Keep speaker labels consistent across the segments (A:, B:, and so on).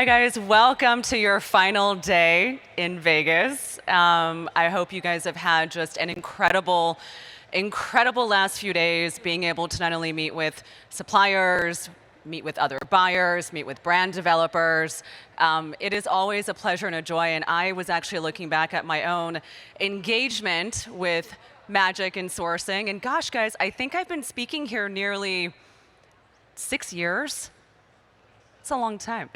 A: Hi guys, welcome to your final day in Vegas. I hope you guys have had just an incredible last few days, being able to not only meet with suppliers, meet with other buyers, meet with brand developers. It is always a pleasure and a joy, and I was actually looking back at my own engagement with Magic and sourcing, and gosh guys, I think I've been speaking here nearly 6 years. It's a long time.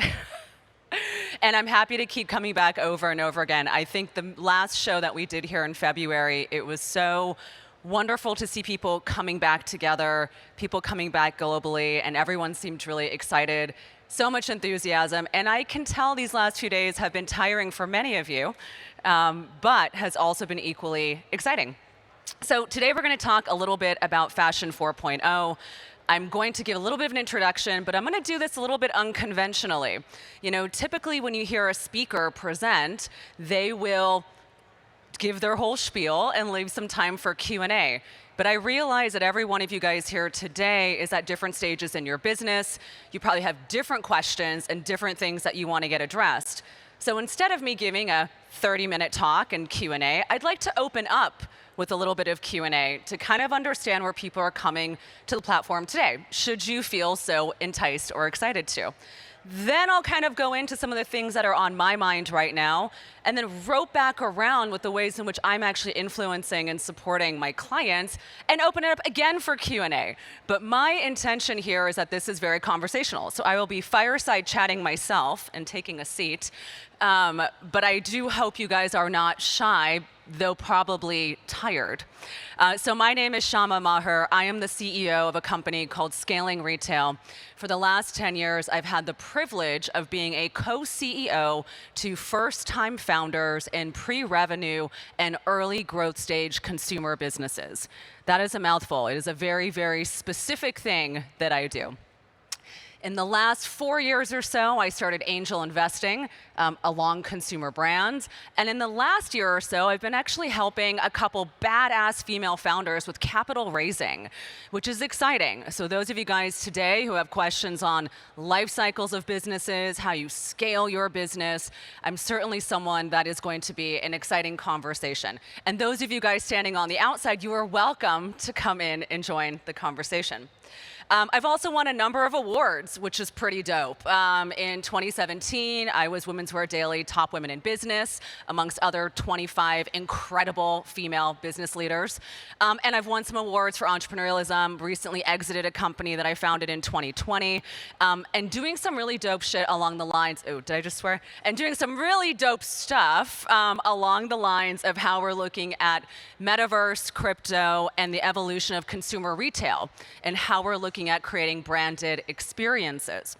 A: And I'm happy to keep coming back over and over again. I think the last show that we did here in February, it was so wonderful to see people coming back together, people coming back globally, and everyone seemed really excited. So much enthusiasm. And I can tell these last few days have been tiring for many of you, but has also been equally exciting. So today we're going to talk a little bit about Fashion 4.0. I'm going to give a little bit of an introduction, but I'm going to do this a little bit unconventionally. You know, typically when you hear a speaker present, they will give their whole spiel and leave some time for Q&A. But I realize that every one of you guys here today is at different stages in your business. You probably have different questions and different things that you want to get addressed. So instead of me giving a 30-minute talk and Q&A, I'd like to open up with a little bit of Q&A to kind of understand where people are coming to the platform today, should you feel so enticed or excited to. Then I'll kind of go into some of the things that are on my mind right now, and then rope back around with the ways in which I'm actually influencing and supporting my clients, and open it up again for Q&A. But my intention here is that this is very conversational. So I will be fireside chatting myself and taking a seat, but I do hope you guys are not shy, though probably tired. So my name is Shama Maher. I am the CEO of a company called Scaling Retail. For the last 10 years, I've had the privilege of being a co-CEO to first-time founders in pre-revenue and early growth stage consumer businesses. That is a mouthful. It is a very, very specific thing that I do. In the last 4 years or so, I started angel investing along consumer brands. And in the last year or so, I've been actually helping a couple badass female founders with capital raising, which is exciting. So those of you guys today who have questions on life cycles of businesses, how you scale your business, I'm certainly someone that is going to be an exciting conversation. And those of you guys standing on the outside, you are welcome to come in and join the conversation. I've also won a number of awards, which is pretty dope. In 2017, I was Women's Wear Daily Top Women in Business, amongst other 25 incredible female business leaders. And I've won some awards for entrepreneurialism, recently exited a company that I founded in 2020, and doing some really dope shit along the lines, oh, did I just swear? And doing some really dope stuff along the lines of how we're looking at metaverse, crypto, and the evolution of consumer retail, and how we're looking at creating branded experiences.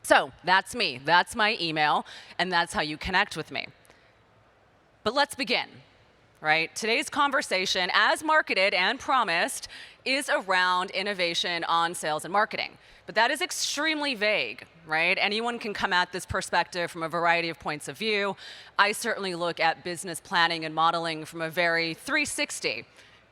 A: So that's me, that's my email, and that's how you connect with me. But let's begin, right? Today's conversation, as marketed and promised, is around innovation on sales and marketing. But that is extremely vague, right? Anyone can come at this perspective from a variety of points of view. I certainly look at business planning and modeling from a very 360,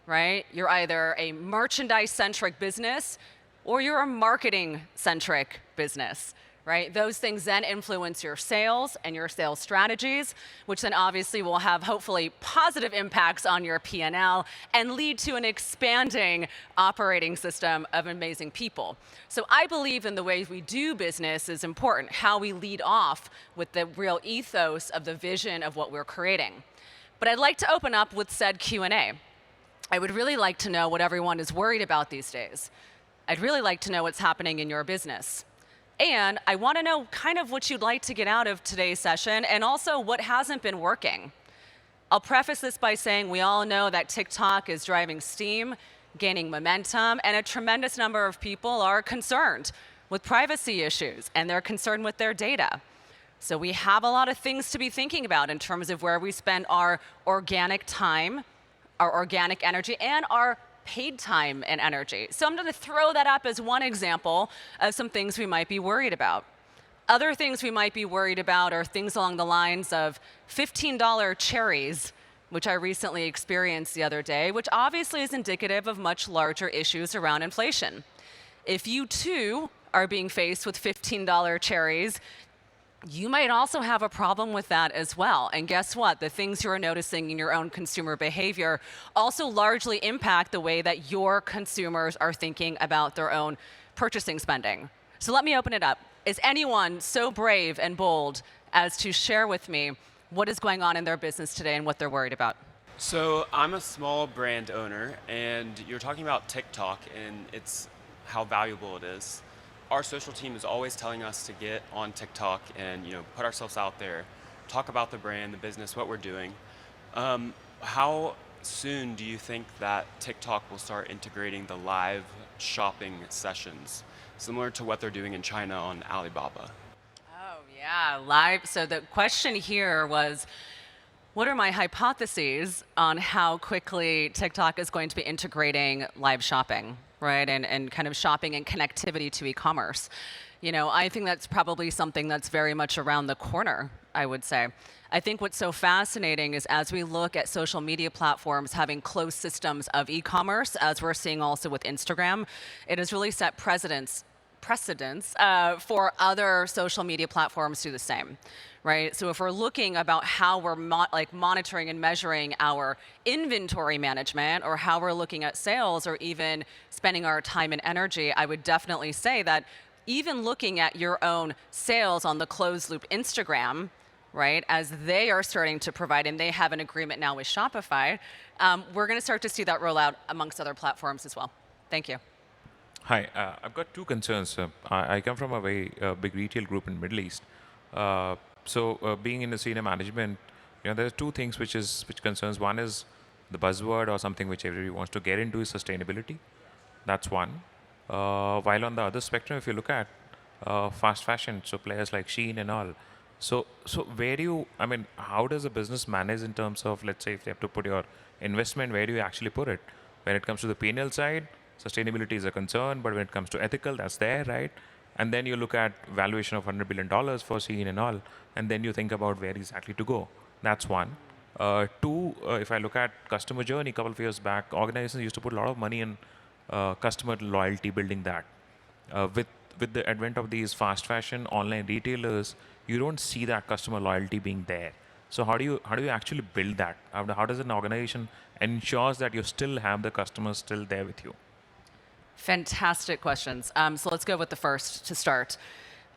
A: right? You're either a merchandise-centric business or you're a marketing-centric business, right? Those things then influence your sales and your sales strategies, which then obviously will have hopefully positive impacts on your P&L and lead to an expanding operating system of amazing people. So I believe in the way we do business is important, how we lead off with the real ethos of the vision of what we're creating. But I'd like to open up with said Q&A. I would really like to know what everyone is worried about these days. I'd really like to know what's happening in your business. And I want to know kind of what you'd like to get out of today's session and also what hasn't been working. I'll preface this by saying we all know that TikTok is driving steam, gaining momentum, and a tremendous number of people are concerned with privacy issues and they're concerned with their data. So we have a lot of things to be thinking about in terms of where we spend our organic time, our organic energy, and our paid time and energy. So I'm going to throw that up as one example of some things we might be worried about. Other things we might be worried about are things along the lines of $15 cherries, which I recently experienced the other day, which obviously is indicative of much larger issues around inflation. If you too are being faced with $15 cherries, you might also have a problem with that as well. And guess what? The things you're noticing in your own consumer behavior also largely impact the way that your consumers are thinking about their own purchasing spending. So let me open it up. Is anyone so brave and bold as to share with me what is going on in their business today and what they're worried about?
B: So I'm a small brand owner, and you're talking about TikTok and it's how valuable it is. Our social team is always telling us to get on TikTok and put ourselves out there, talk about the brand, the business, what we're doing. How soon do you think that TikTok will start integrating the live shopping sessions, similar to what they're doing in China on Alibaba?
A: Oh, yeah, live. So the question here was, what are my hypotheses on how quickly TikTok is going to be integrating live shopping, right? And kind of shopping and connectivity to e-commerce. I think that's probably something that's very much around the corner, I would say. I think what's so fascinating is as we look at social media platforms having closed systems of e-commerce, as we're seeing also with Instagram, it has really set precedents for other social media platforms to do the same, right? So if we're looking about how we're monitoring and measuring our inventory management, or how we're looking at sales, or even spending our time and energy, I would definitely say that even looking at your own sales on the closed loop Instagram, right, as they are starting to provide, and they have an agreement now with Shopify, we're going to start to see that roll out amongst other platforms as well. Thank you.
C: Hi, I've got two concerns. I come from a very big retail group in Middle East. Being in the senior management, there are two things which concerns. One is the buzzword or something which everybody wants to get into is sustainability. That's one. While on the other spectrum, if you look at fast fashion, so players like Shein and all. So where do you? I mean, how does a business manage in terms of, let's say, if they have to put your investment, where do you actually put it? When it comes to the P&L side, sustainability is a concern, but when it comes to ethical, that's there, right? And then you look at valuation of $100 billion for Shein and all, and then you think about where exactly to go. That's one. Two, if I look at customer journey, a couple of years back, organizations used to put a lot of money in customer loyalty, building that. With the advent of these fast fashion online retailers, you don't see that customer loyalty being there. So how do you actually build that? How does an organization ensures that you still have the customers still there with you?
A: Fantastic questions. So let's go with the first to start.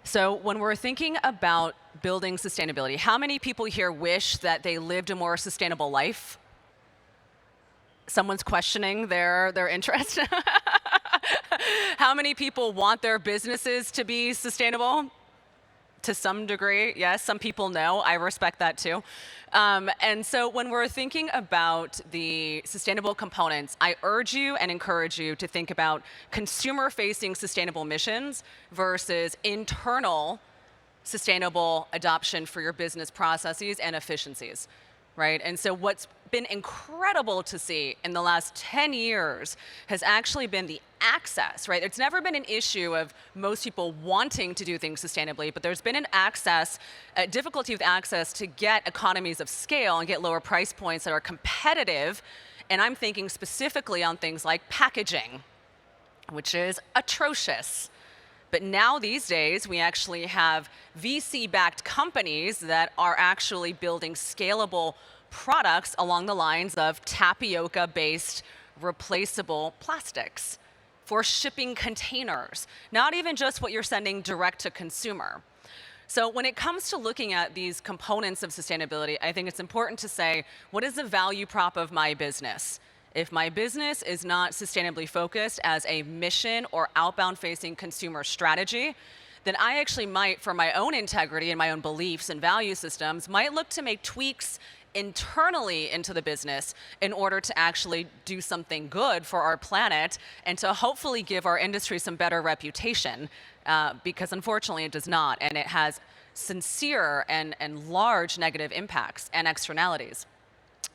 A: So when we're thinking about building sustainability, how many people here wish that they lived a more sustainable life? Someone's questioning their interest. How many people want their businesses to be sustainable? To some degree, yes. Some people know. I respect that too. And so when we're thinking about the sustainable components, I urge you and encourage you to think about consumer-facing sustainable missions versus internal sustainable adoption for your business processes and efficiencies, right? And so what's been incredible to see in the last 10 years has actually been the access, right? It's never been an issue of most people wanting to do things sustainably, but there's been an difficulty with access to get economies of scale and get lower price points that are competitive. And I'm thinking specifically on things like packaging, which is atrocious. But now these days, we actually have VC-backed companies that are actually building scalable products along the lines of tapioca-based replaceable plastics for shipping containers, not even just what you're sending direct to consumer. So when it comes to looking at these components of sustainability, I think it's important to say, what is the value prop of my business? If my business is not sustainably focused as a mission or outbound-facing consumer strategy, then I actually might, for my own integrity and my own beliefs and value systems, might look to make tweaks internally into the business in order to actually do something good for our planet and to hopefully give our industry some better reputation, because unfortunately it does not, and it has sincere and large negative impacts and externalities.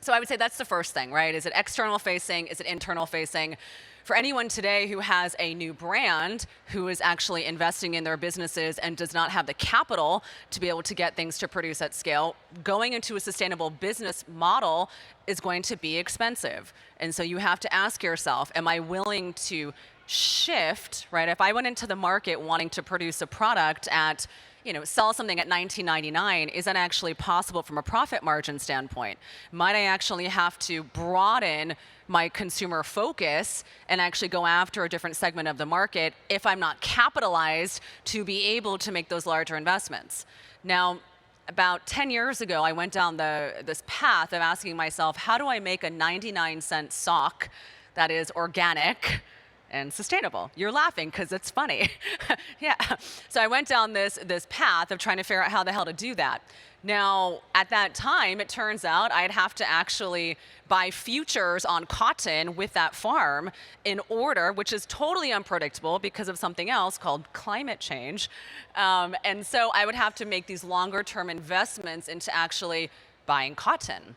A: So I would say that's the first thing, right? Is it external facing? Is it internal facing? For anyone today who has a new brand, who is actually investing in their businesses and does not have the capital to be able to get things to produce at scale, going into a sustainable business model is going to be expensive. And so you have to ask yourself, am I willing to shift, right? If I went into the market wanting to produce a product at sell something at $19.99, is that actually possible from a profit margin standpoint? Might I actually have to broaden my consumer focus and actually go after a different segment of the market if I'm not capitalized to be able to make those larger investments? Now, about 10 years ago, I went down this path of asking myself, how do I make a 99-cent sock that is organic and sustainable? You're laughing because it's funny. Yeah. So I went down this path of trying to figure out how the hell to do that. Now, at that time, it turns out I'd have to actually buy futures on cotton with that farm in order, which is totally unpredictable because of something else called climate change. And so I would have to make these longer term investments into actually buying cotton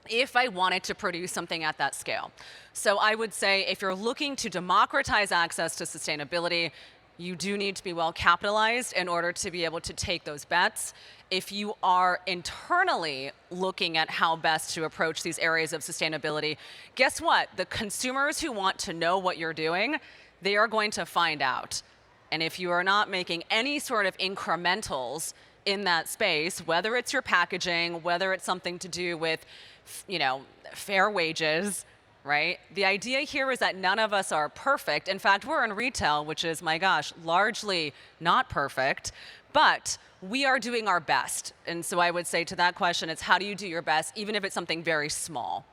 A: if I wanted to produce something at that scale. So I would say if you're looking to democratize access to sustainability, you do need to be well capitalized in order to be able to take those bets. If you are internally looking at how best to approach these areas of sustainability, guess what? The consumers who want to know what you're doing, they are going to find out. And if you are not making any sort of incrementals in that space, whether it's your packaging, whether it's something to do with, fair wages, right? The idea here is that none of us are perfect. In fact, we're in retail, which is, my gosh, largely not perfect, but we are doing our best. And so I would say to that question, it's how do you do your best, even if it's something very small,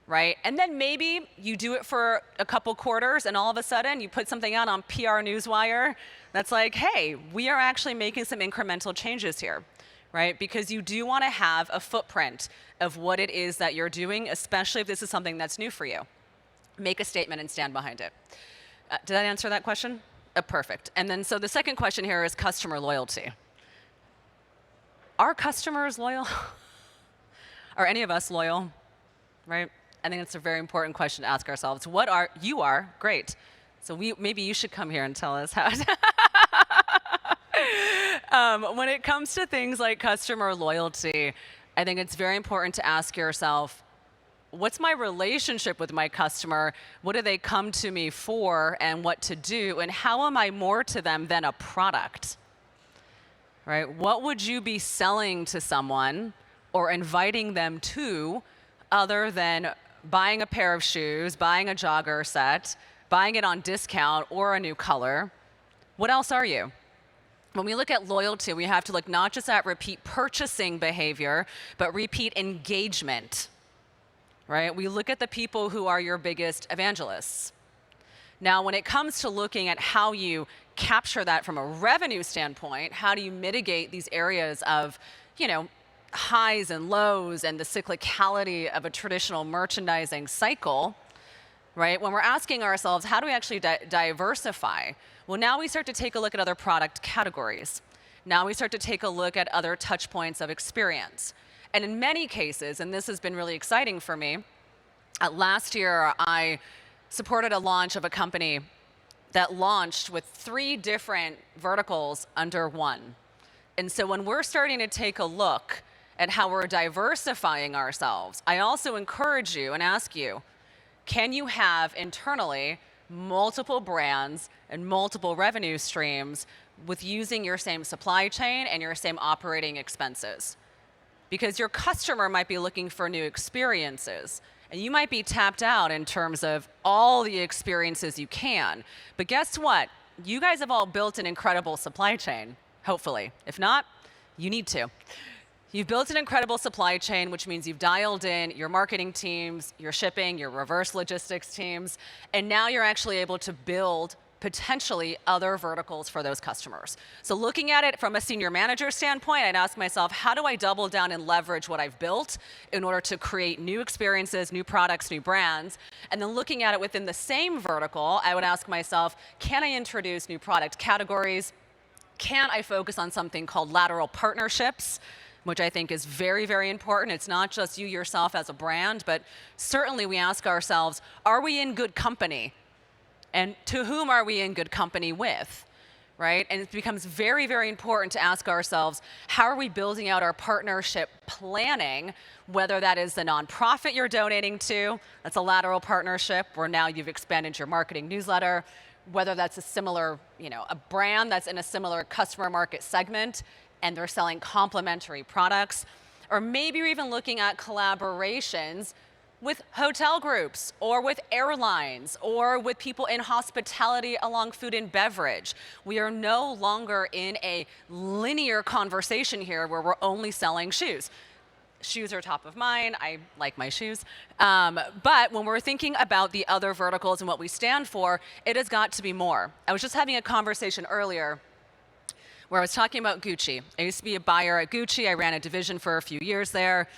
A: right? And then maybe you do it for a couple quarters and all of a sudden you put something out on PR Newswire that's like, hey, we are actually making some incremental changes here, right? Because you do want to have a footprint of what it is that you're doing, especially if this is something that's new for you. Make a statement and stand behind it. Did that answer that question? Perfect. And then so the second question here is customer loyalty. Are customers loyal? Are any of us loyal, right? I think it's a very important question to ask ourselves. You are, great. So maybe you should come here and tell us how. When it comes to things like customer loyalty, I think it's very important to ask yourself, what's my relationship with my customer? What do they come to me for and what to do? And how am I more to them than a product? Right? What would you be selling to someone or inviting them to other than buying a pair of shoes, buying a jogger set, buying it on discount or a new color? What else are you? When we look at loyalty, we have to look not just at repeat purchasing behavior, but repeat engagement, right? We look at the people who are your biggest evangelists. Now, when it comes to looking at how you capture that from a revenue standpoint, how do you mitigate these areas of, highs and lows and the cyclicality of a traditional merchandising cycle, right? When we're asking ourselves, how do we actually diversify? Well, now we start to take a look at other product categories. Now we start to take a look at other touch points of experience. And in many cases, and this has been really exciting for me, last year I supported a launch of a company that launched with 3 different verticals under one. And so when we're starting to take a look at how we're diversifying ourselves, I also encourage you and ask you, can you have internally multiple brands and multiple revenue streams with using your same supply chain and your same operating expenses? Because your customer might be looking for new experiences, and you might be tapped out in terms of all the experiences you can. But guess what? You guys have all built an incredible supply chain, hopefully. If not, you need to. You've built an incredible supply chain, which means you've dialed in your marketing teams, your shipping, your reverse logistics teams, and now you're actually able to build potentially other verticals for those customers. So looking at it from a senior manager standpoint, I'd ask myself, how do I double down and leverage what I've built in order to create new experiences, new products, new brands? And then looking at it within the same vertical, I would ask myself, can I introduce new product categories? Can I focus on something called lateral partnerships, which I think is very, very important. It's not just you yourself as a brand, but certainly we ask ourselves, are we in good company? And to whom are we in good company with, right? And it becomes very, very important to ask ourselves, how are we building out our partnership planning, whether that is the nonprofit you're donating to, that's a lateral partnership, where now you've expanded your marketing newsletter, whether that's a similar, a brand that's in a similar customer market segment and they're selling complementary products, or maybe you're even looking at collaborations with hotel groups or with airlines or with people in hospitality along food and beverage. We are no longer in a linear conversation here where we're only selling shoes. Shoes are top of mind. I like my shoes. But when we're thinking about the other verticals and what we stand for, it has got to be more. I was just having a conversation earlier where I was talking about Gucci. I used to be a buyer at Gucci. I ran a division for a few years there,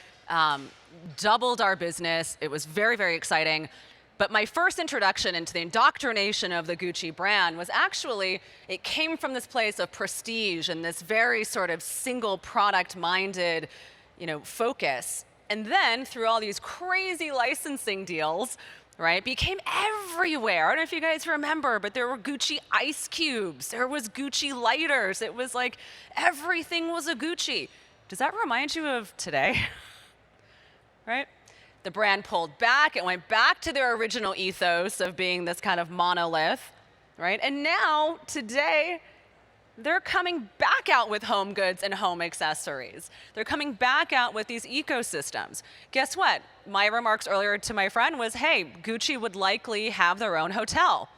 A: doubled our business. It was very, very exciting. But my first introduction into the indoctrination of the Gucci brand was actually, it came from this place of prestige and this very sort of single product minded focus. And then through all these crazy licensing deals, right, became everywhere. I don't know if you guys remember, but there were Gucci ice cubes. There was Gucci lighters. It was like everything was a Gucci. Does that remind you of today? Right? The brand pulled back. It went back to their original ethos of being this kind of monolith, right? And now, today, they're coming back out with home goods and home accessories. They're coming back out with these ecosystems. Guess what? My remarks earlier to my friend was, hey, Gucci would likely have their own hotel.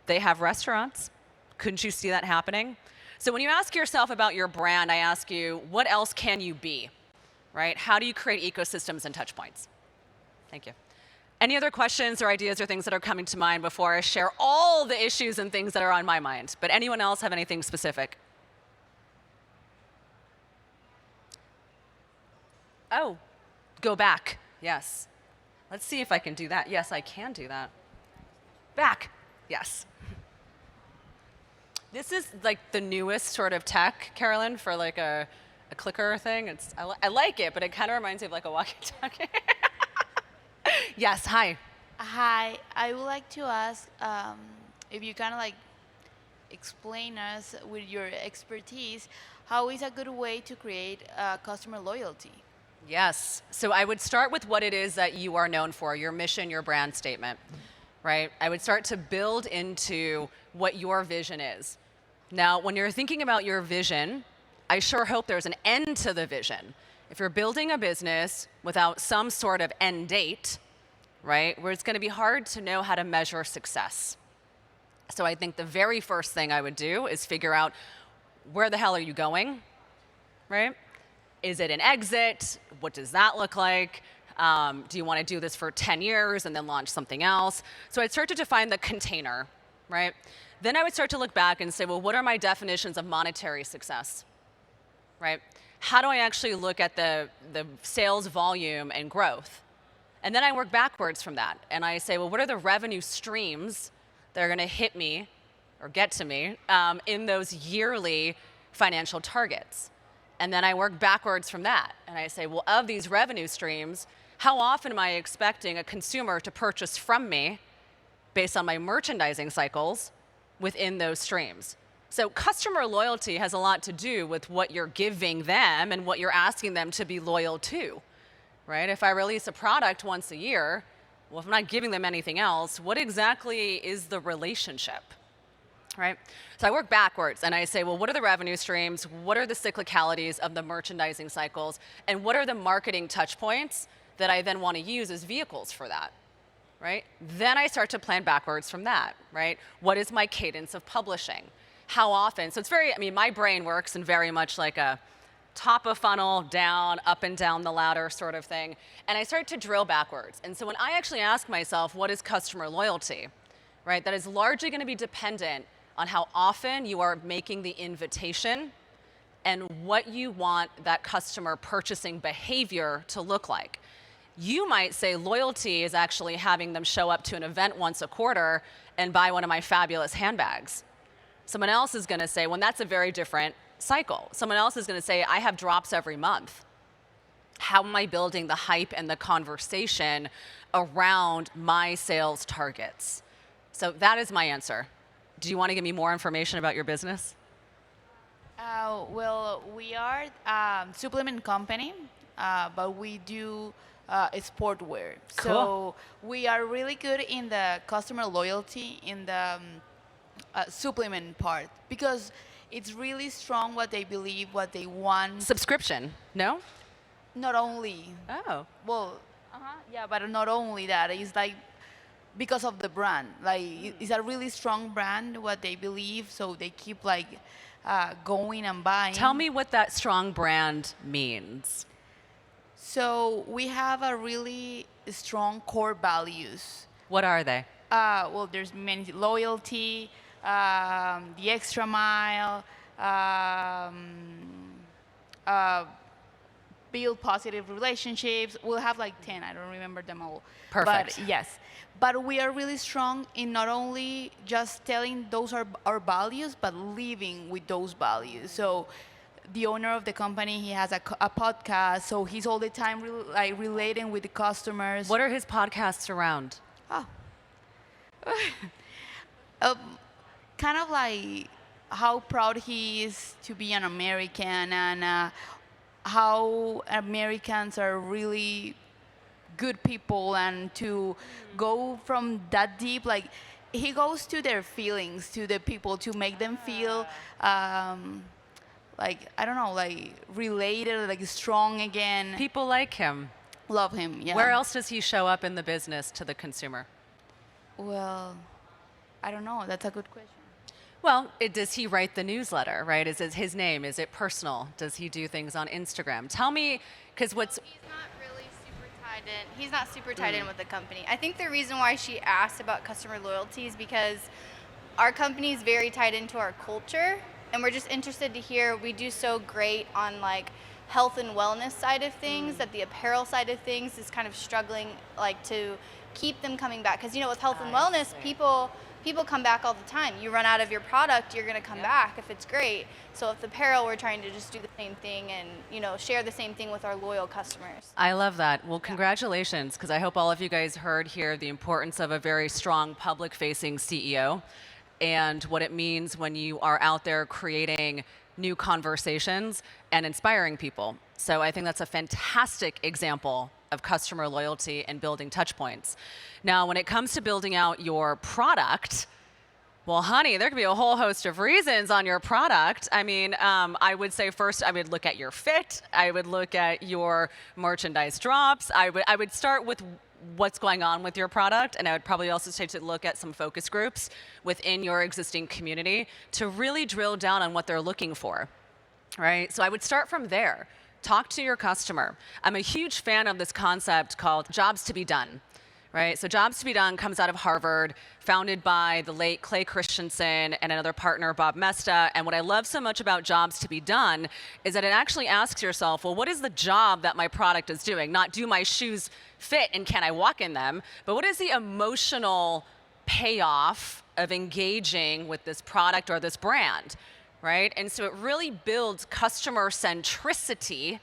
A: They have restaurants. Couldn't you see that happening? So when you ask yourself about your brand, I ask you, what else can you be, right? How do you create ecosystems and touch points? Thank you. Any other questions or ideas or things that are coming to mind before I share all the issues and things that are on my mind? But anyone else have anything specific? Oh, go back. Yes. Let's see if I can do that. Yes, I can do that. Back. Yes. This is like the newest sort of tech, Carolyn, for like a clicker thing. I like it, but it kind of reminds me of like a walkie-talkie. Yes, hi.
D: Hi, I would like to ask if you kind of like explain us with your expertise, how is a good way to create customer loyalty?
A: Yes. So I would start with what it is that you are known for, your mission, your brand statement, right? I would start to build into what your vision is. Now, when you're thinking about your vision, I sure hope there's an end to the vision. If you're building a business without some sort of end date, right, where it's going to be hard to know how to measure success. So I think the very first thing I would do is figure out, where the hell are you going, right? Is it an exit? What does that look like? Do you want to do this for 10 years and then launch something else? So I'd start to define the container, right? Then I would start to look back and say, well, what are my definitions of monetary success, right? How do I actually look at the sales volume and growth? And then I work backwards from that. And I say, well, what are the revenue streams that are going to hit me or get to me in those yearly financial targets? And then I work backwards from that. And I say, well, of these revenue streams, how often am I expecting a consumer to purchase from me based on my merchandising cycles within those streams? So customer loyalty has a lot to do with what you're giving them and what you're asking them to be loyal to, right? If I release a product once a year, well, if I'm not giving them anything else, what exactly is the relationship, right? So I work backwards and I say, well, what are the revenue streams? What are the cyclicalities of the merchandising cycles? And what are the marketing touch points that I then want to use as vehicles for that, right? Then I start to plan backwards from that, right? What is my cadence of publishing? How often? So it's my brain works in very much like a top of funnel, down, up and down the ladder sort of thing. And I start to drill backwards. And so when I actually ask myself, what is customer loyalty, right? That is largely going to be dependent on how often you are making the invitation and what you want that customer purchasing behavior to look like. You might say loyalty is actually having them show up to an event once a quarter and buy one of my fabulous handbags. Someone else is going to say, well, that's a very different cycle. Someone else is going to say, I have drops every month. How am I building the hype and the conversation around my sales targets? So that is my answer. Do you want to give me more information about your business?
D: Well, we are a supplement company, but we do sportwear.
A: Cool.
D: So we are really good in the customer loyalty, in the supplement part because it's really strong what they believe, what they want.
A: Subscription? No?
D: Not only,
A: Oh.
D: well, yeah, but not only that. It's like because of the brand. Like it's a really strong brand, what they believe, so they keep like going and buying.
A: Tell me what that strong brand means.
D: So we have a really strong core values.
A: What are they?
D: Well, there's many loyalty, the extra mile, uh, build positive relationships. We'll have like 10. I don't remember them all.
A: Perfect.
D: But yes, but we are really strong in not only just telling those are our values, but living with those values. So the owner of the company, he has a podcast, so he's all the time like relating with the customers.
A: What are his podcasts around?
D: Oh. um, kind of like how proud he is to be an American and how Americans are really good people and to go from that deep, like he goes to their feelings, to the people to make them feel like, I don't know, like related, like strong again.
A: People like him.
D: Love him, yeah.
A: Where else does he show up in the business to the consumer?
D: Well, I don't know. That's a good question.
A: Well, does he write the newsletter, right? Is it his name? Is it personal? Does he do things on Instagram? Tell me, because what's...
E: He's not really super tied in. He's not super tied in with the company. I think the reason why she asked about customer loyalty is because our company is very tied into our culture, and we're just interested to hear we do so great on like health and wellness side of things that the apparel side of things is kind of struggling like to keep them coming back, because with health and wellness, people come back all the time. You run out of your product, you're going to come back if it's great. So with apparel, we're trying to just do the same thing and share the same thing with our loyal customers.
A: I love that. Well, congratulations, because I hope all of you guys heard here the importance of a very strong public-facing CEO and what it means when you are out there creating new conversations and inspiring people. So I think that's a fantastic example of customer loyalty and building touch points. Now, when it comes to building out your product, well, honey, there could be a whole host of reasons on your product. I mean, I would say first, I would look at your fit. I would look at your merchandise drops. I would start with what's going on with your product, and I would probably also take to look at some focus groups within your existing community to really drill down on what they're looking for, right? So I would start from there. Talk to your customer. I'm a huge fan of this concept called jobs to be done, right? So Jobs to be Done comes out of Harvard, founded by the late Clay Christensen and another partner, Bob Mesta. And what I love so much about Jobs to be Done is that it actually asks yourself, well, what is the job that my product is doing? Not do my shoes fit and can I walk in them, but what is the emotional payoff of engaging with this product or this brand, right? And so it really builds customer centricity,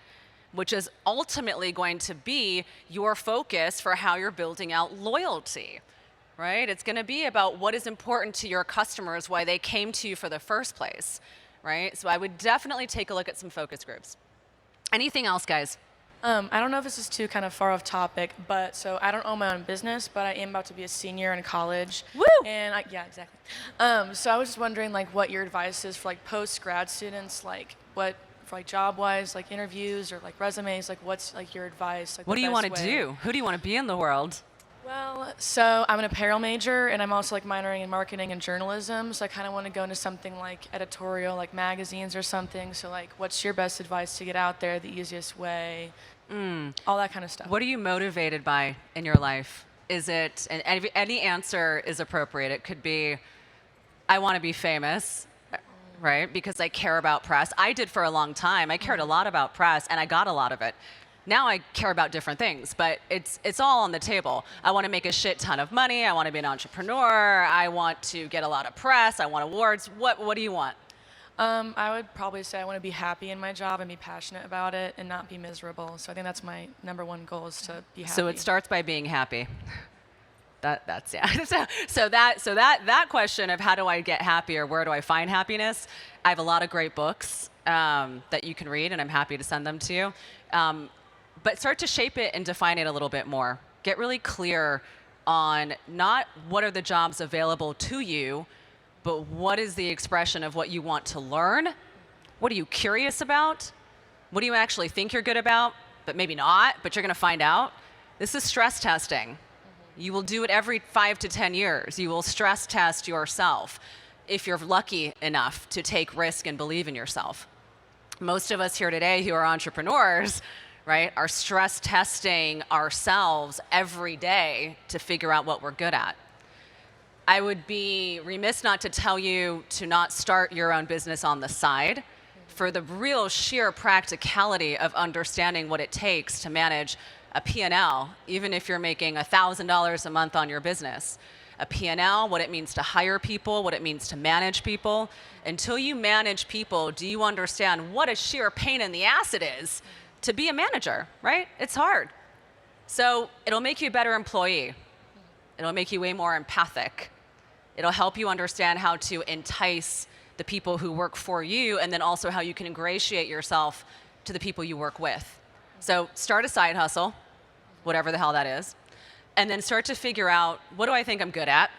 A: which is ultimately going to be your focus for how you're building out loyalty, right? It's going to be about what is important to your customers, why they came to you for the first place, right? So I would definitely take a look at some focus groups. Anything else, guys?
F: I don't know if this is too kind of far off topic, but so I don't own my own business, but I am about to be a senior in college.
A: Woo!
F: And yeah, exactly. So I was just wondering like what your advice is for like post-grad students, like what for like job-wise, like interviews or like resumes, like what's like your advice? Like
A: What do
F: the
A: you want
F: best
A: to
F: way?
A: do? Who do you want to be in the world?
F: Well, so I'm an apparel major, and I'm also like minoring in marketing and journalism. So I kind of want to go into something like editorial, like magazines or something. So like, what's your best advice to get out there, the easiest way, all that kind of stuff.
A: What are you motivated by in your life? Is it, and any answer is appropriate. It could be, I want to be famous, right? Because I care about press. I did for a long time. I cared a lot about press, and I got a lot of it. Now I care about different things, but it's all on the table. I want to make a shit ton of money. I want to be an entrepreneur. I want to get a lot of press. I want awards. What do you want?
F: I would probably say I want to be happy in my job and be passionate about it and not be miserable. So I think that's my number one goal is to be happy.
A: So it starts by being happy. That's yeah. So that question of how do I get happier, where do I find happiness? I have a lot of great books that you can read, and I'm happy to send them to you. But start to shape it and define it a little bit more. Get really clear on not what are the jobs available to you, but what is the expression of what you want to learn? What are you curious about? What do you actually think you're good about, but maybe not, but you're going to find out? This is stress testing. You will do it every 5 to 10 years. You will stress test yourself if you're lucky enough to take risk and believe in yourself. Most of us here today who are entrepreneurs, right, are stress testing ourselves every day to figure out what we're good at. I would be remiss not to tell you to not start your own business on the side for the real sheer practicality of understanding what it takes to manage a P&L, even if you're making $1,000 a month on your business. A P&L, what it means to hire people, what it means to manage people. Until you manage people, do you understand what a sheer pain in the ass it is to be a manager, right? It's hard. So it'll make you a better employee. It'll make you way more empathic. It'll help you understand how to entice the people who work for you, and then also how you can ingratiate yourself to the people you work with. So start a side hustle, whatever the hell that is, and then start to figure out, what do I think I'm good at?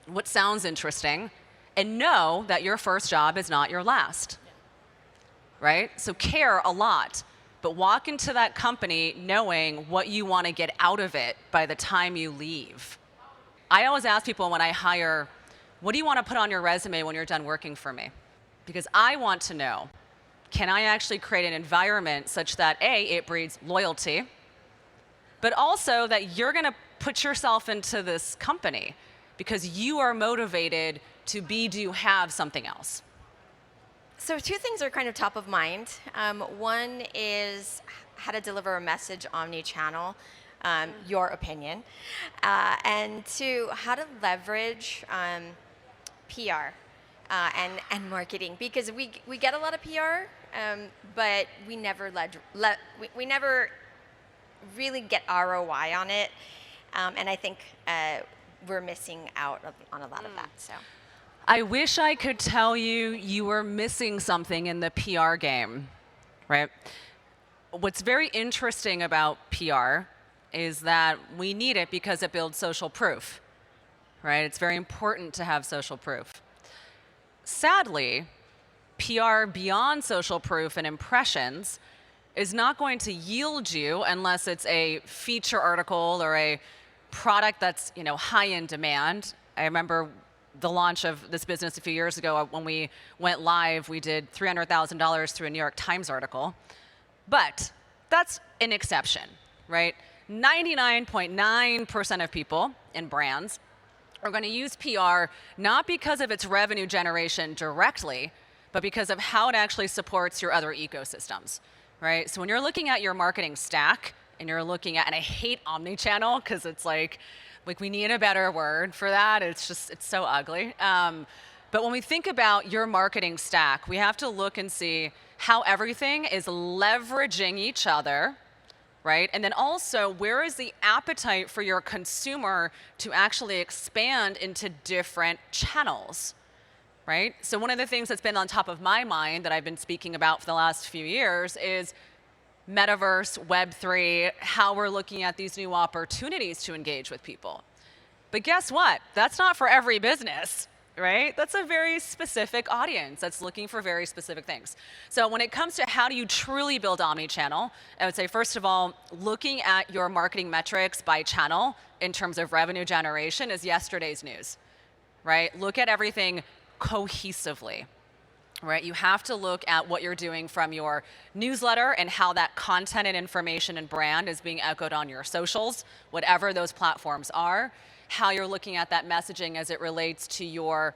A: What sounds interesting? And know that your first job is not your last, right? So care a lot, but walk into that company knowing what you want to get out of it by the time you leave. I always ask people when I hire, what do you want to put on your resume when you're done working for me? Because I want to know, can I actually create an environment such that A, it breeds loyalty, but also that you're going to put yourself into this company because you are motivated to be, do, have something else.
G: So 2 things are kind of top of mind. One is how to deliver a message omni-channel, your opinion. And 2, how to leverage PR and marketing, because we get a lot of PR, but we never we never really get ROI on it, and I think we're missing out on a lot of that. So
A: I wish I could tell you you were missing something in the PR game, right? What's very interesting about PR is that we need it because it builds social proof, right? It's very important to have social proof. Sadly, PR beyond social proof and impressions is not going to yield you unless it's a feature article or a product that's, high in demand. I remember the launch of this business a few years ago. When we went live, we did $300,000 through a New York Times article. But that's an exception, right? 99.9% of people in brands are going to use PR not because of its revenue generation directly, but because of how it actually supports your other ecosystems, right? So when you're looking at your marketing stack and you're looking at, and I hate omni-channel because it's like we need a better word for that. It's so ugly. But when we think about your marketing stack, we have to look and see how everything is leveraging each other, right? And then also, where is the appetite for your consumer to actually expand into different channels, right? So one of the things that's been on top of my mind that I've been speaking about for the last few years is metaverse, Web3, how we're looking at these new opportunities to engage with people. But guess what? That's not for every business, right? That's a very specific audience that's looking for very specific things. So when it comes to how do you truly build omni-channel, I would say, first of all, looking at your marketing metrics by channel in terms of revenue generation is yesterday's news, right? Look at everything cohesively, right? You have to look at what you're doing from your newsletter and how that content and information and brand is being echoed on your socials, whatever those platforms are, how you're looking at that messaging as it relates to your,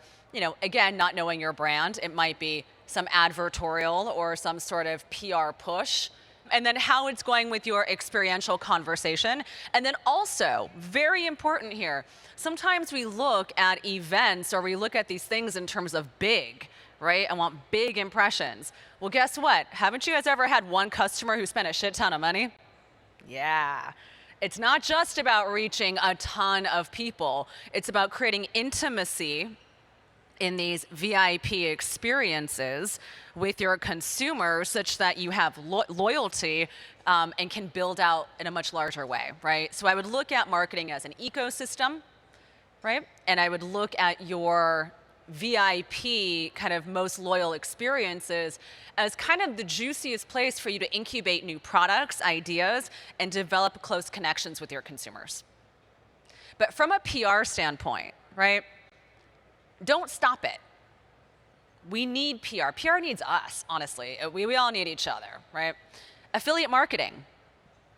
A: again, not knowing your brand. It might be some advertorial or some sort of PR push. And then how it's going with your experiential conversation. And then also, very important here, sometimes we look at events or we look at these things in terms of big, right? I want big impressions. Well, guess what? Haven't you guys ever had one customer who spent a shit ton of money? Yeah. It's not just about reaching a ton of people. It's about creating intimacy in these VIP experiences with your consumers such that you have loyalty and can build out in a much larger way, right? So I would look at marketing as an ecosystem, right? And I would look at your VIP kind of most loyal experiences as kind of the juiciest place for you to incubate new products, ideas, and develop close connections with your consumers. But from a PR standpoint, right, don't stop it. We need PR. PR needs us, honestly. We all need each other, right? Affiliate marketing.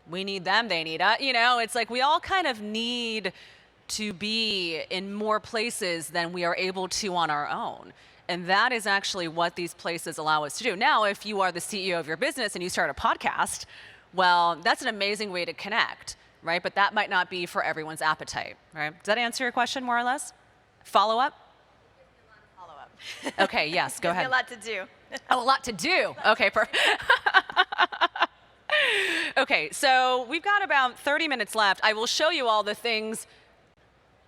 A: We need them, they need us. You know, it's like we all kind of need to be in more places than we are able to on our own. And that is actually what these places allow us to do. Now, if you are the CEO of your business and you start a podcast, well, that's an amazing way to connect, right? But that might not be for everyone's appetite, right? Does that answer your question more or less? Follow up?
G: Follow-up.
A: Okay, yes, go
G: Gives me
A: ahead.
G: a lot to do.
A: Oh, a lot to do. Okay, perfect. Okay, so we've got about 30 minutes left. I will show you all the things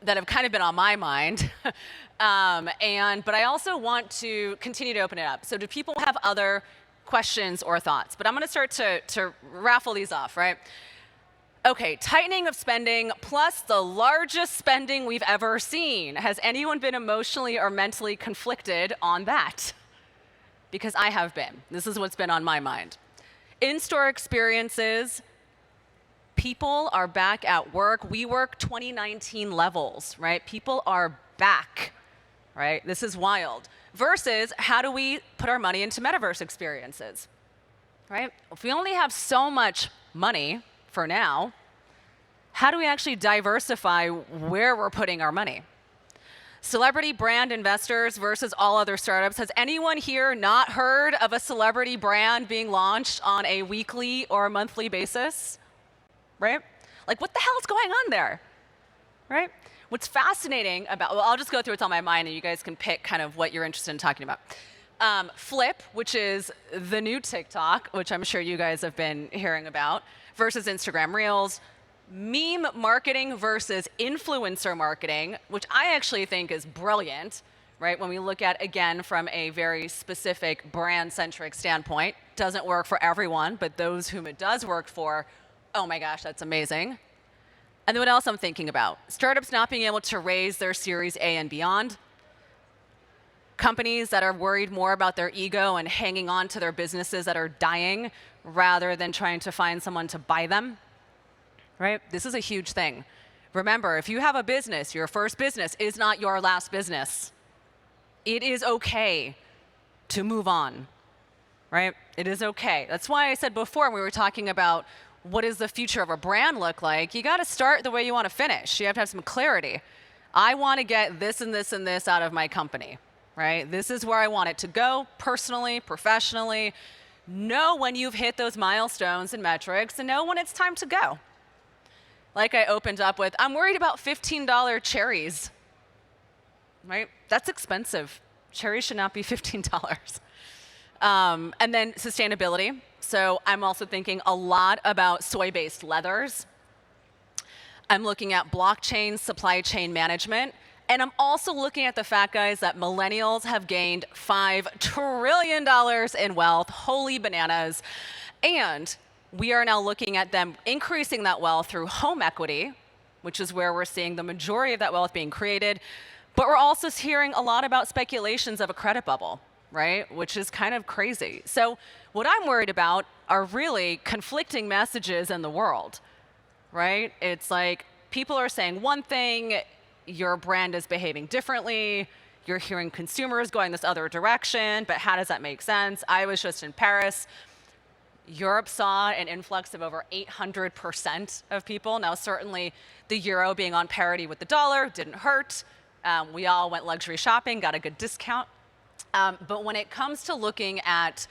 A: that have kind of been on my mind. But I also want to continue to open it up. So do people have other questions or thoughts? But I'm going to start to raffle these off, right? Okay, tightening of spending plus the largest spending we've ever seen. Has anyone been emotionally or mentally conflicted on that? Because I have been. This is what's been on my mind. In-store experiences. People are back at work. We work 2019 levels, right? People are back, right? This is wild. Versus, how do we put our money into metaverse experiences, right? If we only have so much money for now, how do we actually diversify where we're putting our money? Celebrity brand investors versus all other startups. Has anyone here not heard of a celebrity brand being launched on a weekly or a monthly basis? Right? Like, what the hell is going on there? Right? What's fascinating about, well, I'll just go through what's on my mind and you guys can pick kind of what you're interested in talking about. Flip, which is the new TikTok, which I'm sure you guys have been hearing about, versus Instagram Reels. Meme marketing versus influencer marketing, which I actually think is brilliant, right? When we look at, again, from a very specific brand-centric standpoint. Doesn't work for everyone, but those whom it does work for, oh my gosh, that's amazing. And then what else I'm thinking about? Startups not being able to raise their Series A and beyond. Companies that are worried more about their ego and hanging on to their businesses that are dying rather than trying to find someone to buy them, right? This is a huge thing. Remember, if you have a business, your first business is not your last business. It is okay to move on, right? It is okay. That's why I said before when we were talking about what does the future of a brand look like, you got to start the way you want to finish. You have to have some clarity. I want to get this and this and this out of my company, right? This is where I want it to go personally, professionally. Know when you've hit those milestones and metrics and know when it's time to go. Like I opened up with, I'm worried about $15 cherries, right? That's expensive. Cherries should not be $15. And then sustainability. So I'm also thinking a lot about soy-based leathers. I'm looking at blockchain supply chain management. And I'm also looking at the fact, guys, that millennials have gained $5 trillion in wealth. Holy bananas. And we are now looking at them increasing that wealth through home equity, which is where we're seeing the majority of that wealth being created. But we're also hearing a lot about speculations of a credit bubble, right? Which is kind of crazy. So what I'm worried about are really conflicting messages in the world, right? It's like people are saying one thing, your brand is behaving differently, you're hearing consumers going this other direction, but how does that make sense? I was just in Paris. Europe saw an influx of over 800% of people. Now, certainly the euro being on parity with the dollar didn't hurt. We all went luxury shopping, got a good discount. But when it comes to looking at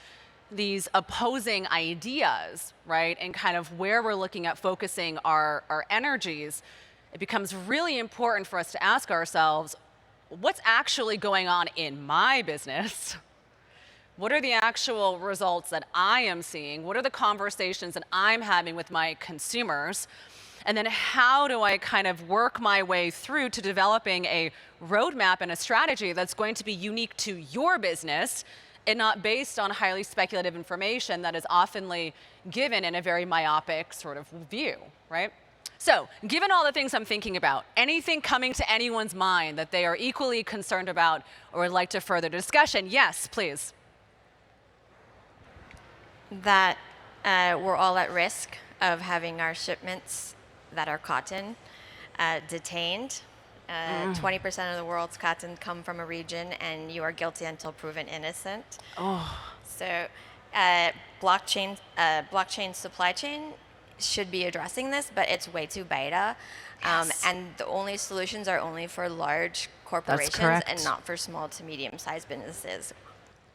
A: these opposing ideas, right, and kind of where we're looking at focusing our energies, it becomes really important for us to ask ourselves, what's actually going on in my business? What are the actual results that I am seeing? What are the conversations that I'm having with my consumers? And then how do I kind of work my way through to developing a roadmap and a strategy that's going to be unique to your business and not based on highly speculative information that is oftenly given in a very myopic sort of view, right? So, given all the things I'm thinking about, anything coming to anyone's mind that they are equally concerned about or would like to further discussion? Yes, please.
G: That we're all at risk of having our shipments that are cotton detained. 20% of the world's cotton come from a region, and you are guilty until proven innocent. So, blockchain supply chain should be addressing this, but it's way too beta. And the only solutions are only for large corporations
A: correct.
G: and not for small to medium-sized businesses.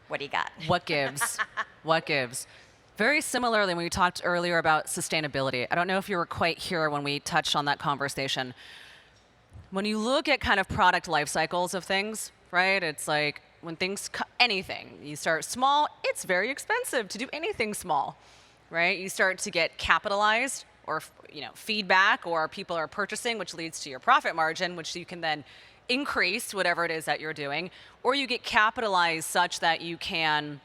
G: What do you got?
A: What gives? What gives? Very similarly, when we talked earlier about sustainability, I don't know if you were quite here when we touched on that conversation. When you look at kind of product life cycles of things, right? It's like when things, anything, you start small, it's very expensive to do anything small, right? You start to get capitalized or feedback, or people are purchasing, which leads to your profit margin, which you can then increase whatever it is that you're doing, or you get capitalized such that you can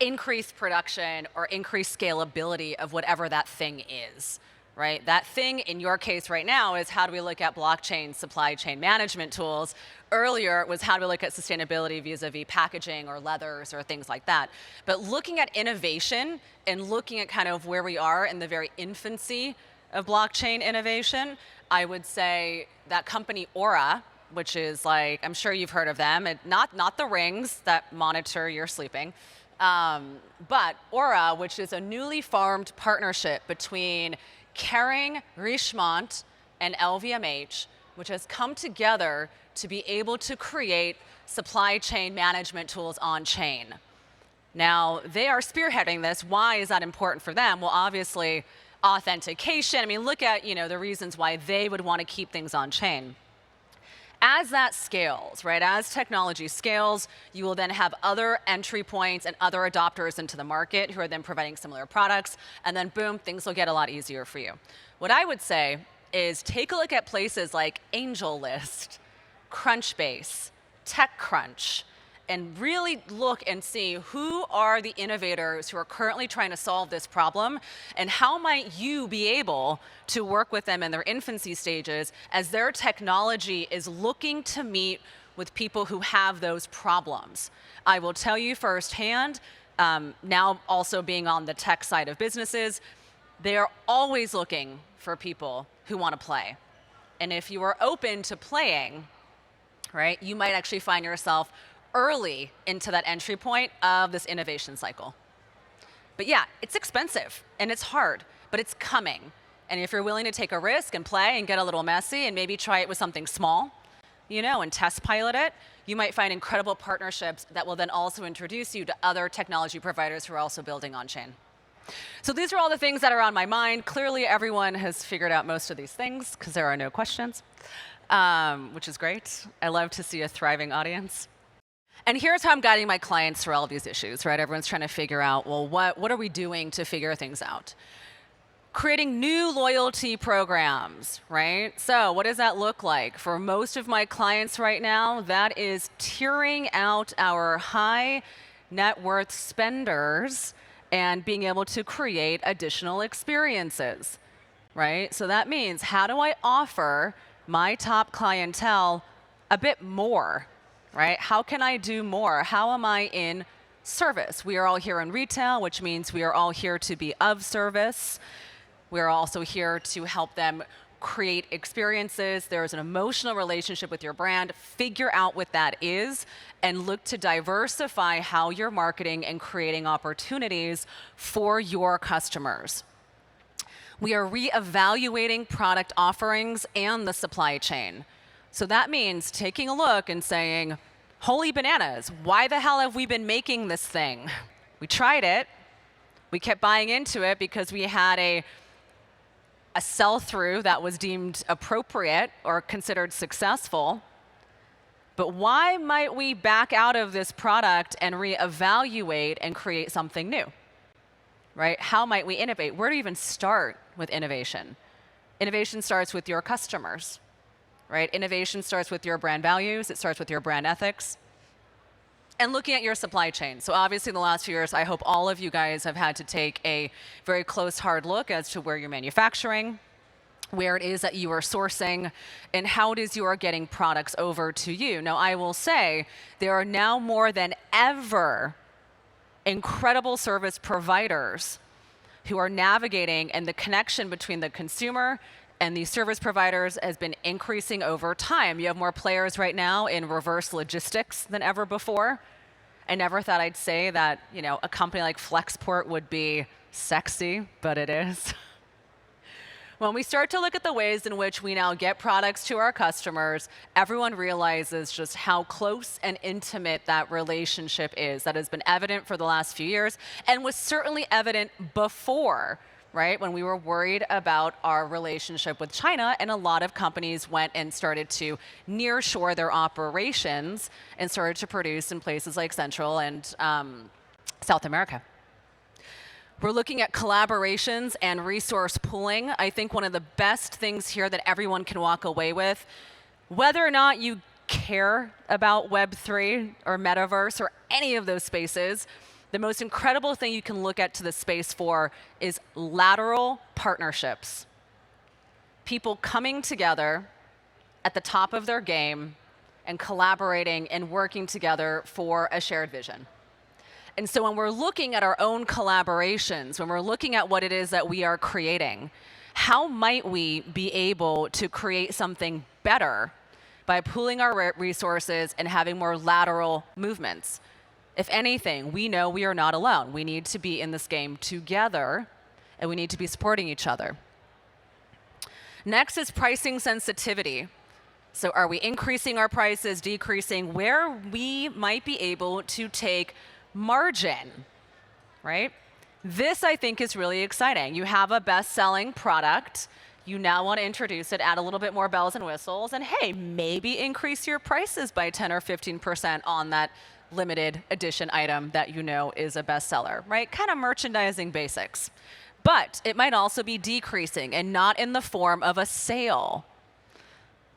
A: increase production or increase scalability of whatever that thing is, right? That thing in your case right now is how do we look at blockchain supply chain management tools. Earlier it was how do we look at sustainability vis-a-vis packaging or leathers or things like that. But looking at innovation and looking at kind of where we are in the very infancy of blockchain innovation, I would say that company Aura, which is like, I'm sure you've heard of them, not the rings that monitor your sleeping, but Aura, which is a newly formed partnership between Kering, Richemont, and LVMH, which has come together to be able to create supply chain management tools on chain. Now, they are spearheading this. Why is that important for them? Well, obviously, authentication. I mean, look at the reasons why they would want to keep things on chain. As that scales, right, as technology scales, you will then have other entry points and other adopters into the market who are then providing similar products, and then boom, things will get a lot easier for you. What I would say is take a look at places like AngelList, Crunchbase, TechCrunch, and really look and see who are the innovators who are currently trying to solve this problem, and how might you be able to work with them in their infancy stages as their technology is looking to meet with people who have those problems. I will tell you firsthand, now also being on the tech side of businesses, they are always looking for people who want to play. And if you are open to playing, right, you might actually find yourself early into that entry point of this innovation cycle. But yeah, it's expensive and it's hard, but it's coming. And if you're willing to take a risk and play and get a little messy and maybe try it with something small, and test pilot it, you might find incredible partnerships that will then also introduce you to other technology providers who are also building on chain. So these are all the things that are on my mind. Clearly, everyone has figured out most of these things because there are no questions, which is great. I love to see a thriving audience. And here's how I'm guiding my clients through all of these issues, right? Everyone's trying to figure out, well, what are we doing to figure things out? Creating new loyalty programs, right? So what does that look like? For most of my clients right now, that is tiering out our high net worth spenders and being able to create additional experiences, right? So that means, how do I offer my top clientele a bit more, right? How can I do more? How am I in service? We are all here in retail, which means we are all here to be of service. We're also here to help them create experiences. There's an emotional relationship with your brand. Figure out what that is and look to diversify how you're marketing and creating opportunities for your customers. We are reevaluating product offerings and the supply chain. So that means taking a look and saying, holy bananas, why the hell have we been making this thing? We tried it. We kept buying into it because we had a sell-through that was deemed appropriate or considered successful. But why might we back out of this product and reevaluate and create something new? Right? How might we innovate? Where do you even start with innovation? Innovation starts with your customers, right? Innovation starts with your brand values. It starts with your brand ethics. And looking at your supply chain. So obviously in the last few years, I hope all of you guys have had to take a very close, hard look as to where you're manufacturing, where it is that you are sourcing, and how it is you are getting products over to you. Now, I will say there are now more than ever incredible service providers who are navigating, and the connection between the consumer and these service providers has been increasing over time. You have more players right now in reverse logistics than ever before. I never thought I'd say that, a company like Flexport would be sexy, but it is. When we start to look at the ways in which we now get products to our customers, everyone realizes just how close and intimate that relationship is. That has been evident for the last few years and was certainly evident before, right? When we were worried about our relationship with China, and a lot of companies went and started to nearshore their operations and started to produce in places like Central and South America. We're looking at collaborations and resource pooling. I think one of the best things here that everyone can walk away with, whether or not you care about Web3 or Metaverse or any of those spaces, the most incredible thing you can look at to the space for is lateral partnerships. People coming together at the top of their game and collaborating and working together for a shared vision. And so when we're looking at our own collaborations, when we're looking at what it is that we are creating, how might we be able to create something better by pooling our resources and having more lateral movements? If anything, we know we are not alone. We need to be in this game together, and we need to be supporting each other. Next is pricing sensitivity. So are we increasing our prices, decreasing? Where we might be able to take margin, right? This, I think, is really exciting. You have a best-selling product. You now want to introduce it, add a little bit more bells and whistles, and hey, maybe increase your prices by 10 or 15% on that limited edition item that you know is a bestseller, right? Kind of merchandising basics. But it might also be decreasing and not in the form of a sale,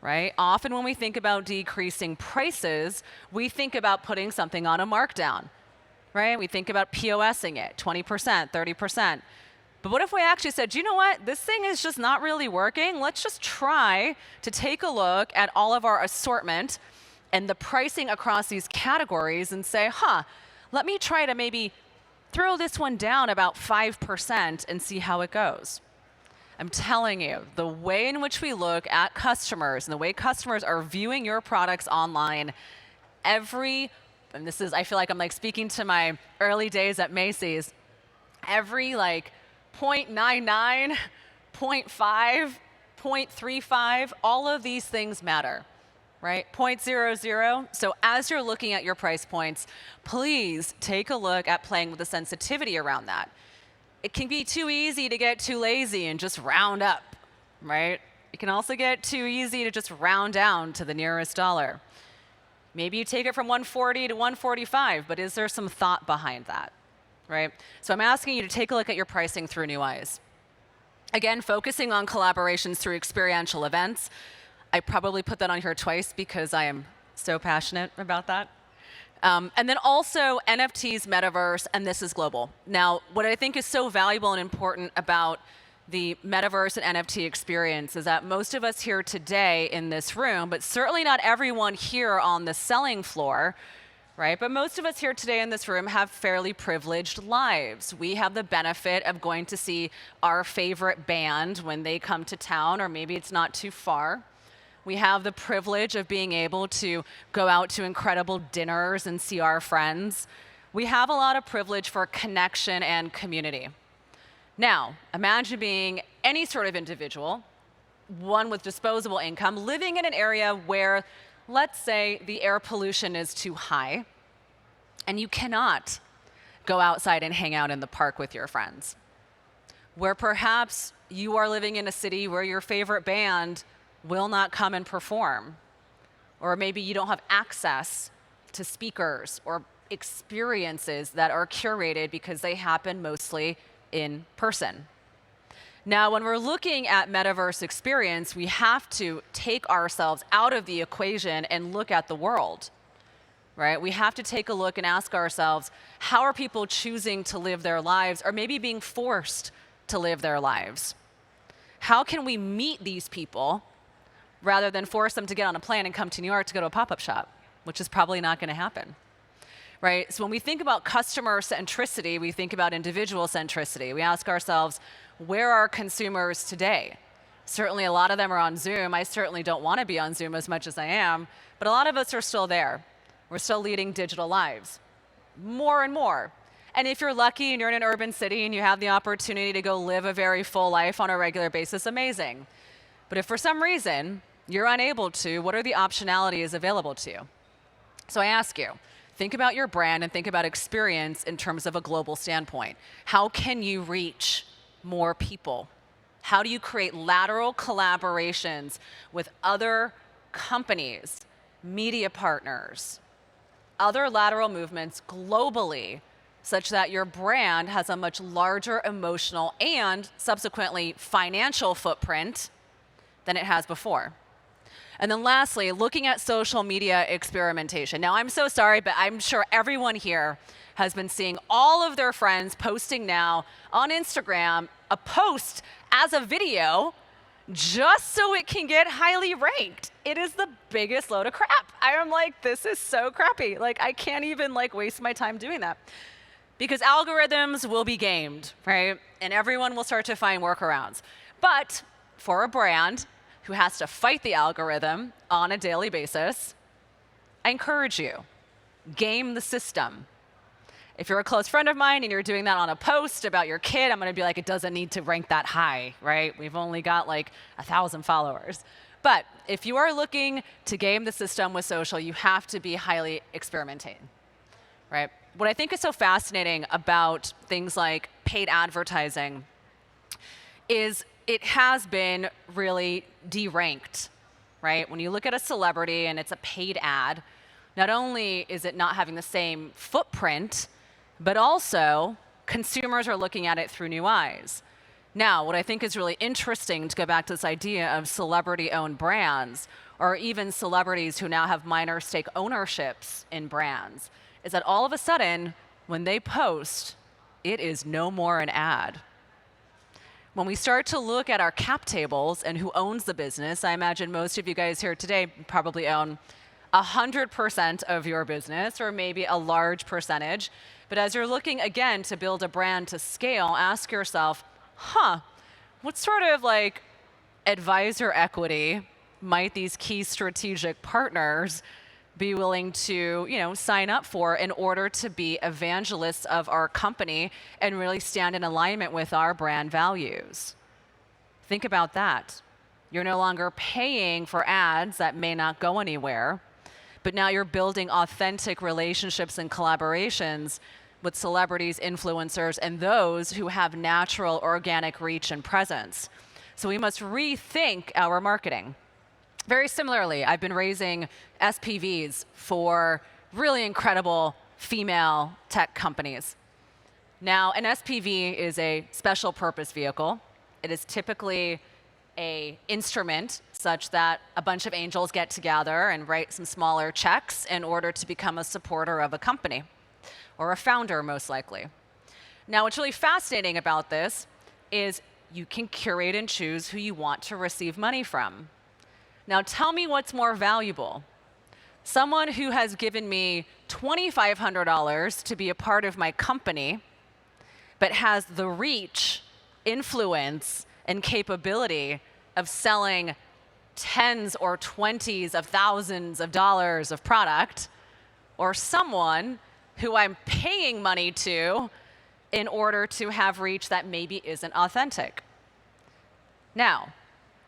A: right? Often when we think about decreasing prices, we think about putting something on a markdown, right? We think about POSing it, 20%, 30%. But what if we actually said, you know what, this thing is just not really working. Let's just try to take a look at all of our assortment and the pricing across these categories and say, let me try to maybe throw this one down about 5% and see how it goes. I'm telling you, the way in which we look at customers and the way customers are viewing your products online, and this is, I feel like I'm like speaking to my early days at Macy's, every 0.99, 0.5, 0.35, all of these things matter, right? 0.00. So as you're looking at your price points, please take a look at playing with the sensitivity around that. It can be too easy to get too lazy and just round up, right? It can also get too easy to just round down to the nearest dollar. Maybe you take it from 140 to 145, but is there some thought behind that, right? So I'm asking you to take a look at your pricing through new eyes. Again, focusing on collaborations through experiential events. I probably put that on here twice because I am so passionate about that. And then also NFTs, Metaverse, and this is global. Now, what I think is so valuable and important about the Metaverse and NFT experience is that most of us here today in this room, but certainly not everyone here on the selling floor, right? But most of us here today in this room have fairly privileged lives. We have the benefit of going to see our favorite band when they come to town, or maybe it's not too far. We have the privilege of being able to go out to incredible dinners and see our friends. We have a lot of privilege for connection and community. Now, imagine being any sort of individual, one with disposable income, living in an area where, let's say, the air pollution is too high, and you cannot go outside and hang out in the park with your friends. Where perhaps you are living in a city where your favorite band will not come and perform. Or maybe you don't have access to speakers or experiences that are curated because they happen mostly in person. Now, when we're looking at Metaverse experience, we have to take ourselves out of the equation and look at the world, right? We have to take a look and ask ourselves, how are people choosing to live their lives or maybe being forced to live their lives? how can we meet these people rather than force them to get on a plane and come to New York to go to a pop-up shop, which is probably not going to happen, right? So when we think about customer centricity, we think about individual centricity. We ask ourselves, where are consumers today? Certainly a lot of them are on Zoom. I certainly don't want to be on Zoom as much as I am, but a lot of us are still there. We're still leading digital lives, more and more. And if you're lucky and you're in an urban city and you have the opportunity to go live a very full life on a regular basis, amazing. But if for some reason you're unable to, what are the optionalities available to you? So I ask you, think about your brand and think about experience in terms of a global standpoint. How can you reach more people? How do you create lateral collaborations with other companies, media partners, other lateral movements globally, such that your brand has a much larger emotional and subsequently financial footprint than it has before? And then lastly, looking at social media experimentation. Now, I'm so sorry, but I'm sure everyone here has been seeing all of their friends posting now on Instagram a post as a video just so it can get highly ranked. It is the biggest load of crap. I am like, this is so crappy. Like, I can't even like waste my time doing that. Because algorithms will be gamed, right? And everyone will start to find workarounds. But for a brand who has to fight the algorithm on a daily basis, I encourage you, game the system. If you're a close friend of mine and you're doing that on a post about your kid, I'm gonna be like, it doesn't need to rank that high, right? We've only got like 1,000 followers. But if you are looking to game the system with social, you have to be highly experimenting, right? What I think is so fascinating about things like paid advertising is it has been really deranked, right? When you look at a celebrity and it's a paid ad, not only is it not having the same footprint, but also consumers are looking at it through new eyes. Now, what I think is really interesting, to go back to this idea of celebrity-owned brands, or even celebrities who now have minor stake ownerships in brands, is that all of a sudden, when they post, it is no more an ad. When we start to look at our cap tables and who owns the business, I imagine most of you guys here today probably own 100% of your business, or maybe a large percentage. But as you're looking again to build a brand to scale, ask yourself, what sort of like advisor equity might these key strategic partners be willing to, sign up for in order to be evangelists of our company and really stand in alignment with our brand values? Think about that. You're no longer paying for ads that may not go anywhere, but now you're building authentic relationships and collaborations with celebrities, influencers, and those who have natural organic reach and presence. So we must rethink our marketing. Very similarly, I've been raising SPVs for really incredible female tech companies. Now, an SPV is a special purpose vehicle. It is typically an instrument such that a bunch of angels get together and write some smaller checks in order to become a supporter of a company, or a founder, most likely. Now, what's really fascinating about this is you can curate and choose who you want to receive money from. Now, tell me what's more valuable. Someone who has given me $2,500 to be a part of my company, but has the reach, influence, and capability of selling tens or twenties of thousands of dollars of product, or someone who I'm paying money to in order to have reach that maybe isn't authentic. Now,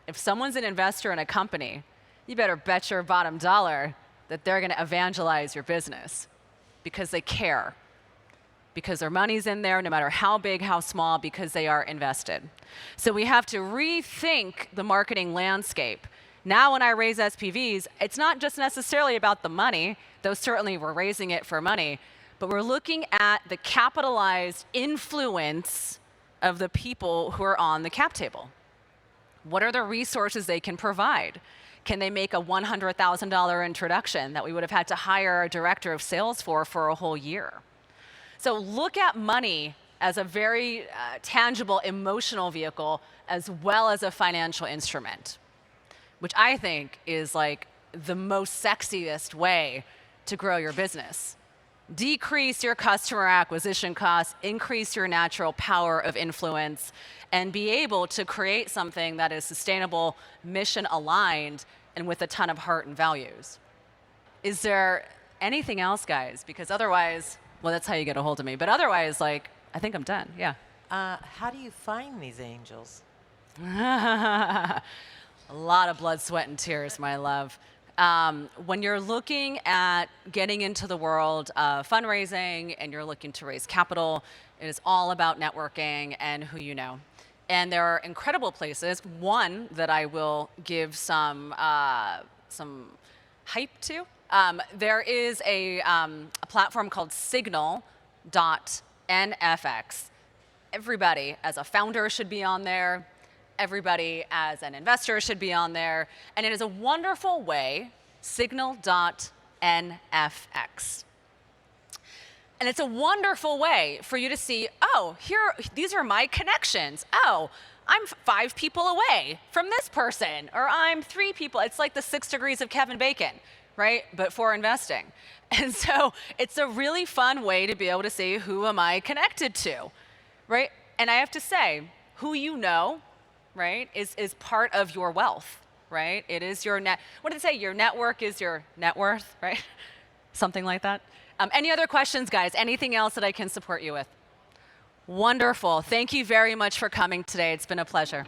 A: if someone's an investor in a company, you better bet your bottom dollar that they're going to evangelize your business because they care, because their money's in there, no matter how big, how small, because they are invested. So we have to rethink the marketing landscape. Now, when I raise SPVs, it's not just necessarily about the money, though certainly we're raising it for money, but we're looking at the capitalized influence of the people who are on the cap table. What are the resources they can provide? Can they make a $100,000 introduction that we would have had to hire a director of sales for a whole year? So look at money as a very tangible emotional vehicle as well as a financial instrument, which I think is like the most sexiest way to grow your business. Decrease your customer acquisition costs, increase your natural power of influence, and be able to create something that is sustainable, mission aligned, and with a ton of heart and values. Is there anything else, guys? Because otherwise, well, that's how you get a hold of me. But otherwise, like, I think I'm done. Yeah.
H: How do you find these angels?
A: A lot of blood, sweat, and tears, my love. When you're looking at getting into the world of fundraising and you're looking to raise capital, it is all about networking and who you know. And there are incredible places. One that I will give some hype to. There is a platform called Signal.nfx. Everybody as a founder should be on there. Everybody as an investor should be on there. And it is a wonderful way, Signal.nfx. And it's a wonderful way for you to see, oh, these are my connections. Oh, I'm 5 people away from this person, or I'm 3 people. It's like the 6 degrees of Kevin Bacon, right? But for investing. And so it's a really fun way to be able to see who am I connected to, right? And I have to say, who you know, right, is part of your wealth, right? It is your what did it say? Your network is your net worth, right? Something like that. Any other questions, guys? Anything else that I can support you with? Wonderful. Thank you very much for coming today. It's been a pleasure.